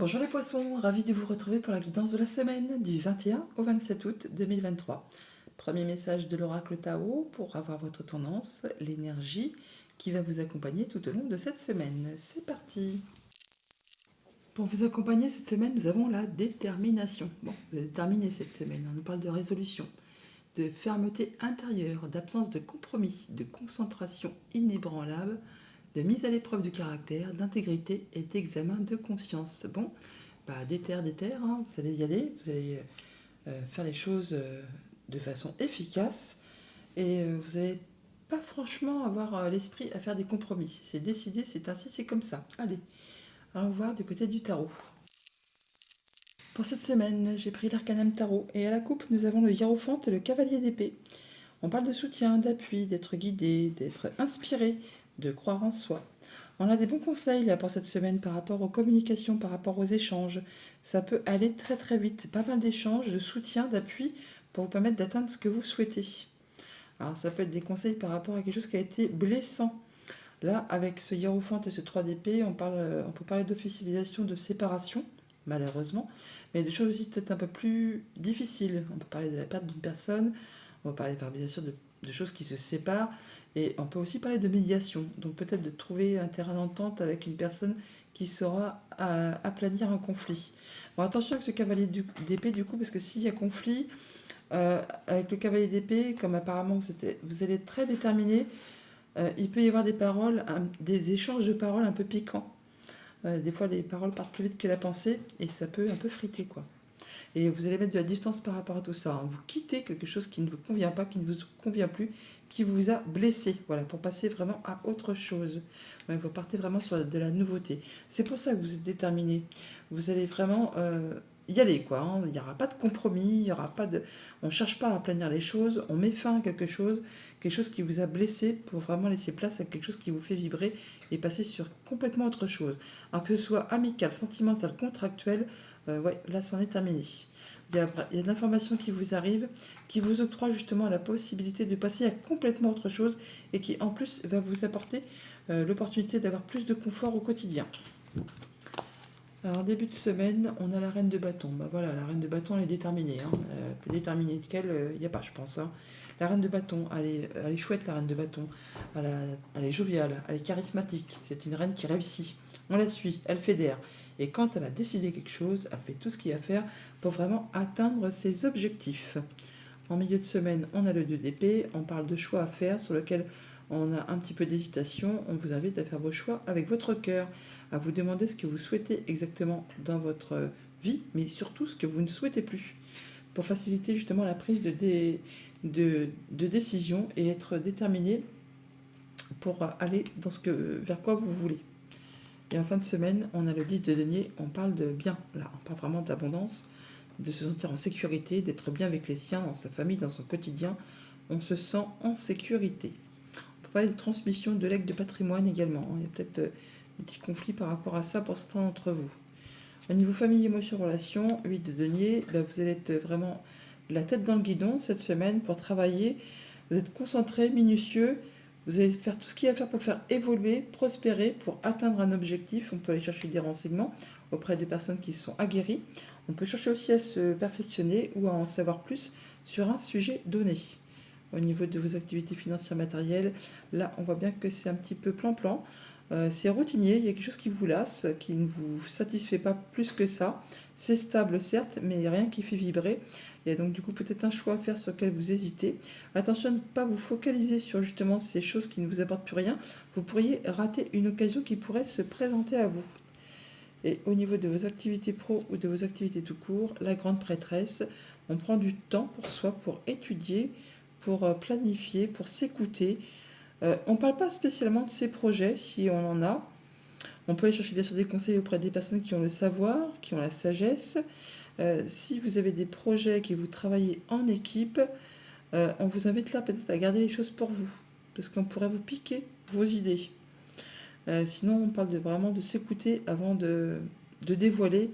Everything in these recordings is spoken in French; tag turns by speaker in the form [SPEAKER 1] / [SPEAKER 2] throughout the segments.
[SPEAKER 1] Bonjour les poissons, ravi de vous retrouver pour la guidance de la semaine du 21 au 27 août 2023. Premier message de l'oracle Tao pour avoir votre tendance, l'énergie qui va vous accompagner tout au long de cette semaine. C'est parti. Pour vous accompagner cette semaine, nous avons la détermination. Bon, vous êtes déterminé cette semaine, on nous parle de résolution, de fermeté intérieure, d'absence de compromis, de concentration inébranlable, de mise à l'épreuve du caractère, d'intégrité et d'examen de conscience. Bon, déter, hein, vous allez y aller, vous allez faire les choses de façon efficace et vous n'allez pas franchement avoir l'esprit à faire des compromis. C'est décidé, c'est ainsi, c'est comme ça. Allez, allons voir du côté du tarot. Pour cette semaine, j'ai pris l'arcanum tarot et à la coupe, nous avons le hiérophant et le cavalier d'épée. On parle de soutien, d'appui, d'être guidé, d'être inspiré, de croire en soi. On a des bons conseils là pour cette semaine par rapport aux communications, par rapport aux échanges. Ça peut aller très très vite. Pas mal d'échanges, de soutien, d'appui pour vous permettre d'atteindre ce que vous souhaitez. Alors ça peut être des conseils par rapport à quelque chose qui a été blessant. Là, avec ce hiérophant et ce 3 d'épée, on peut parler d'officialisation, de séparation, malheureusement, mais de choses aussi peut-être un peu plus difficiles. On peut parler de la perte d'une personne, on va parler bien sûr de choses qui se séparent, et on peut aussi parler de médiation. Donc peut-être de trouver un terrain d'entente avec une personne qui saura aplanir un conflit. Bon, attention avec ce cavalier d'épée du coup, parce que s'il y a conflit, avec le cavalier d'épée, comme apparemment vous allez être très déterminé, il peut y avoir des paroles, des échanges de paroles un peu piquants. Des fois, les paroles partent plus vite que la pensée et ça peut un peu friter, quoi. Et vous allez mettre de la distance par rapport à tout ça, hein. Vous quittez quelque chose qui ne vous convient pas, qui ne vous convient plus, qui vous a blessé, voilà, pour passer vraiment à autre chose. Ouais, vous partez vraiment sur de la nouveauté. C'est pour ça que vous êtes déterminé. Vous allez vraiment y aller, quoi, hein. Il n'y aura pas de compromis, il y aura pas de... On ne cherche pas à aplanir les choses, on met fin à quelque chose qui vous a blessé pour vraiment laisser place à quelque chose qui vous fait vibrer et passer sur complètement autre chose. Alors que ce soit amical, sentimental, contractuel, ouais, là, c'en est terminé. Il y a de l'information qui vous arrive, qui vous octroie justement la possibilité de passer à complètement autre chose et qui en plus va vous apporter l'opportunité d'avoir plus de confort au quotidien. Alors, début de semaine, on a la reine de bâton. Voilà, la reine de bâton, elle est déterminée, hein. Plus déterminée qu'elle, il n'y a pas, je pense, hein. La reine de bâton, elle est chouette, la reine de bâton. Elle est joviale, elle est charismatique. C'est une reine qui réussit. On la suit, elle fédère. Et quand elle a décidé quelque chose, elle fait tout ce qu'il y a à faire pour vraiment atteindre ses objectifs. En milieu de semaine, on a le 2 d'épée. On parle de choix à faire sur lequel on a un petit peu d'hésitation. On vous invite à faire vos choix avec votre cœur, à vous demander ce que vous souhaitez exactement dans votre vie, mais surtout ce que vous ne souhaitez plus, pour faciliter justement la prise de décision et être déterminé pour aller vers quoi vous voulez. Et en fin de semaine, on a le 10 de denier, on parle de bien, là, on parle vraiment d'abondance, de se sentir en sécurité, d'être bien avec les siens, dans sa famille, dans son quotidien. On se sent en sécurité. On peut parler de transmission de legs de patrimoine également. Il y a peut-être des petits conflits par rapport à ça pour certains d'entre vous. Au niveau famille, émotion, relation, 8 de denier, vous allez être vraiment la tête dans le guidon cette semaine pour travailler. Vous êtes concentré, minutieux. Vous allez faire tout ce qu'il y a à faire pour faire évoluer, prospérer, pour atteindre un objectif. On peut aller chercher des renseignements auprès de personnes qui sont aguerries. On peut chercher aussi à se perfectionner ou à en savoir plus sur un sujet donné. Au niveau de vos activités financières matérielles, là, on voit bien que c'est un petit peu plan-plan. C'est routinier, il y a quelque chose qui vous lasse, qui ne vous satisfait pas plus que ça. C'est stable certes, mais rien qui fait vibrer. Il y a donc du coup peut-être un choix à faire sur lequel vous hésitez. Attention à ne pas vous focaliser sur justement ces choses qui ne vous apportent plus rien. Vous pourriez rater une occasion qui pourrait se présenter à vous. Et au niveau de vos activités pro ou de vos activités tout court, la grande prêtresse, on prend du temps pour soi, pour étudier, pour planifier, pour s'écouter. On ne parle pas spécialement de ces projets, si on en a. On peut aller chercher bien sûr des conseils auprès des personnes qui ont le savoir, qui ont la sagesse. Si vous avez des projets que vous travaillez en équipe, on vous invite là peut-être à garder les choses pour vous, parce qu'on pourrait vous piquer vos idées. Sinon, on parle vraiment de s'écouter avant de dévoiler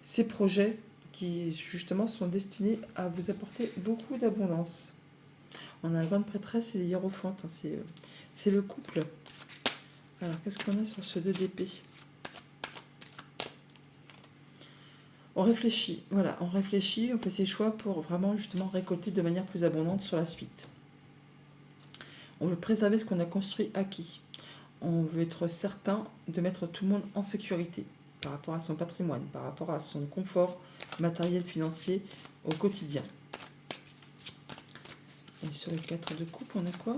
[SPEAKER 1] ces projets qui justement sont destinés à vous apporter beaucoup d'abondance. On a la grande prêtresse et les hiérophantes, hein, c'est le couple. Alors, qu'est-ce qu'on a sur ce 2 d'épée? On réfléchit, voilà, on réfléchit, on fait ses choix pour vraiment justement récolter de manière plus abondante sur la suite. On veut préserver ce qu'on a construit acquis. On veut être certain de mettre tout le monde en sécurité par rapport à son patrimoine, par rapport à son confort matériel, financier au quotidien. Et sur les 4 de coupe, on a quoi?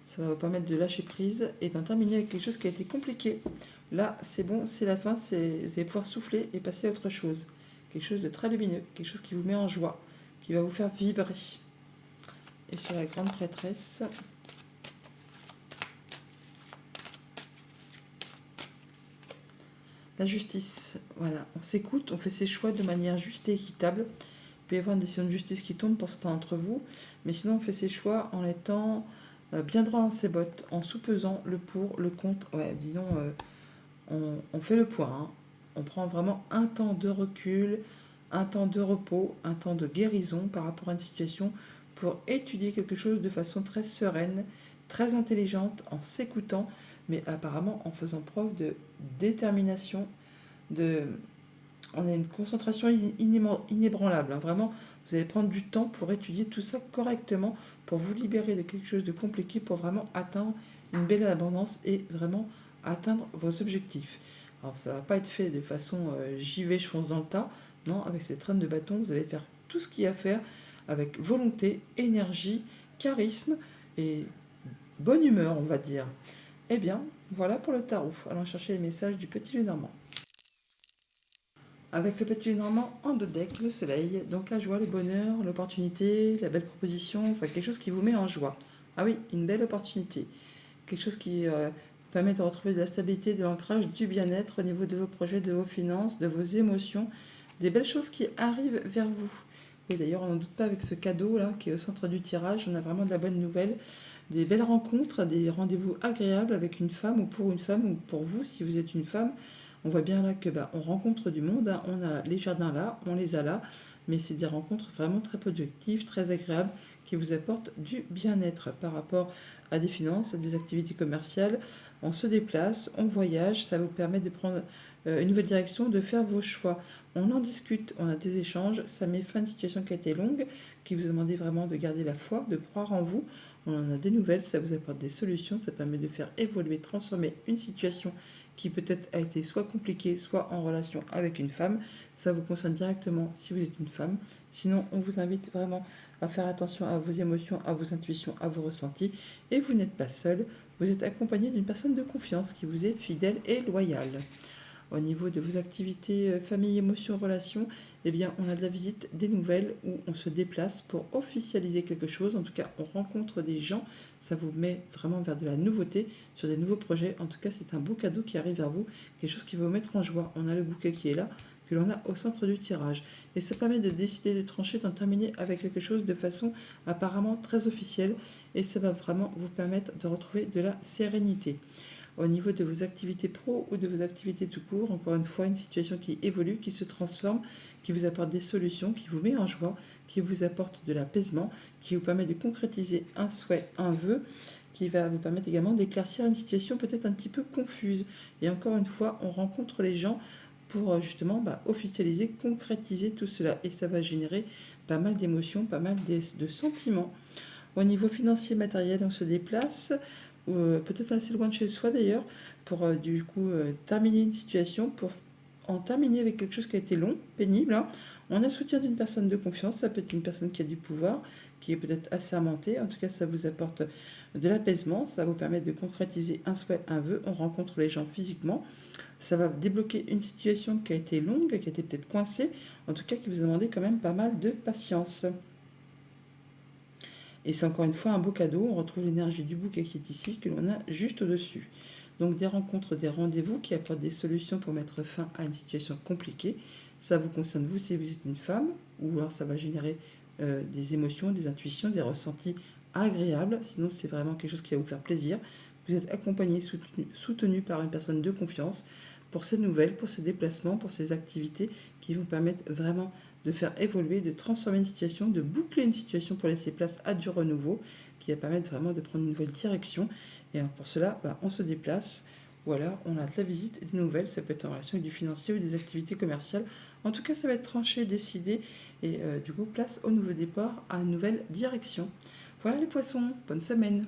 [SPEAKER 1] Ça va vous permettre de lâcher prise et d'en terminer avec quelque chose qui a été compliqué. Là, c'est bon, c'est la fin, vous allez pouvoir souffler et passer à autre chose. Quelque chose de très lumineux, quelque chose qui vous met en joie, qui va vous faire vibrer. Et sur la grande prêtresse, la justice. Voilà, on s'écoute, on fait ses choix de manière juste et équitable. Il peut y avoir une décision de justice qui tombe pour certains d'entre vous, mais sinon on fait ses choix en étant bien droit dans ses bottes, en sous-pesant le pour, le contre. Ouais, disons, on fait le point, hein. On prend vraiment un temps de recul, un temps de repos, un temps de guérison par rapport à une situation pour étudier quelque chose de façon très sereine, très intelligente, en s'écoutant, mais apparemment en faisant preuve de détermination, de... On a une concentration inébranlable, hein. Vraiment, vous allez prendre du temps pour étudier tout ça correctement, pour vous libérer de quelque chose de compliqué, pour vraiment atteindre une belle abondance et vraiment atteindre vos objectifs. Alors ça ne va pas être fait de façon j'y vais, je fonce dans le tas. Non, avec cette traîne de bâton, vous allez faire tout ce qu'il y a à faire avec volonté, énergie, charisme et bonne humeur, on va dire. Eh bien, voilà pour le tarot. Allons chercher les messages du petit Lenormand. Avec le petit Lenormand en dos de deck, le soleil, donc la joie, le bonheur, l'opportunité, la belle proposition, enfin quelque chose qui vous met en joie. Ah oui, une belle opportunité. Quelque chose qui permet de retrouver de la stabilité, de l'ancrage, du bien-être au niveau de vos projets, de vos finances, de vos émotions, des belles choses qui arrivent vers vous. Et d'ailleurs, on n'en doute pas avec ce cadeau là qui est au centre du tirage, on a vraiment de la bonne nouvelle, des belles rencontres, des rendez-vous agréables avec une femme ou pour une femme ou pour vous si vous êtes une femme. On voit bien là que on rencontre du monde, hein. On a les jardins là, on les a là, mais c'est des rencontres vraiment très productives, très agréables, qui vous apportent du bien-être par rapport à des finances, à des activités commerciales. On se déplace, on voyage, ça vous permet de prendre une nouvelle direction, de faire vos choix. On en discute, on a des échanges, ça met fin à une situation qui a été longue, qui vous a demandé vraiment de garder la foi, de croire en vous. On en a des nouvelles, ça vous apporte des solutions, ça permet de faire évoluer, transformer une situation qui peut-être a été soit compliquée, soit en relation avec une femme. Ça vous concerne directement si vous êtes une femme. Sinon, on vous invite vraiment à faire attention à vos émotions, à vos intuitions, à vos ressentis. Et vous n'êtes pas seul, vous êtes accompagné d'une personne de confiance qui vous est fidèle et loyale. Au niveau de vos activités famille, émotions, relations, eh bien, on a de la visite, des nouvelles où on se déplace pour officialiser quelque chose. En tout cas, on rencontre des gens. Ça vous met vraiment vers de la nouveauté sur des nouveaux projets. En tout cas, c'est un beau cadeau qui arrive vers vous, quelque chose qui va vous mettre en joie. On a le bouquet qui est là, que l'on a au centre du tirage. Et ça permet de décider de trancher, d'en terminer avec quelque chose de façon apparemment très officielle. Et ça va vraiment vous permettre de retrouver de la sérénité. Au niveau de vos activités pro ou de vos activités tout court, encore une fois, une situation qui évolue, qui se transforme, qui vous apporte des solutions, qui vous met en joie, qui vous apporte de l'apaisement, qui vous permet de concrétiser un souhait, un vœu, qui va vous permettre également d'éclaircir une situation peut-être un petit peu confuse. Et encore une fois, on rencontre les gens pour justement officialiser, concrétiser tout cela. Et ça va générer pas mal d'émotions, pas mal de sentiments. Au niveau financier, matériel, on se déplace, peut-être assez loin de chez soi d'ailleurs, pour du coup terminer une situation, pour en terminer avec quelque chose qui a été long, pénible, hein. On a le soutien d'une personne de confiance, ça peut être une personne qui a du pouvoir, qui est peut-être assermentée, en tout cas ça vous apporte de l'apaisement, ça vous permet de concrétiser un souhait, un vœu, on rencontre les gens physiquement, ça va débloquer une situation qui a été longue, qui a été peut-être coincée, en tout cas qui vous a demandé quand même pas mal de patience. Et c'est encore une fois un beau cadeau, on retrouve l'énergie du bouquet qui est ici, que l'on a juste au-dessus. Donc des rencontres, des rendez-vous qui apportent des solutions pour mettre fin à une situation compliquée. Ça vous concerne vous si vous êtes une femme, ou alors ça va générer des émotions, des intuitions, des ressentis agréables. Sinon c'est vraiment quelque chose qui va vous faire plaisir. Vous êtes accompagné, soutenu par une personne de confiance pour ces nouvelles, pour ces déplacements, pour ces activités qui vont permettre vraiment de faire évoluer, de transformer une situation, de boucler une situation pour laisser place à du renouveau, qui va permettre vraiment de prendre une nouvelle direction. Et pour cela, on se déplace, ou alors on a de la visite et des nouvelles, ça peut être en relation avec du financier ou des activités commerciales. En tout cas, ça va être tranché, décidé, et du coup, place au nouveau départ à une nouvelle direction. Voilà les poissons, bonne semaine.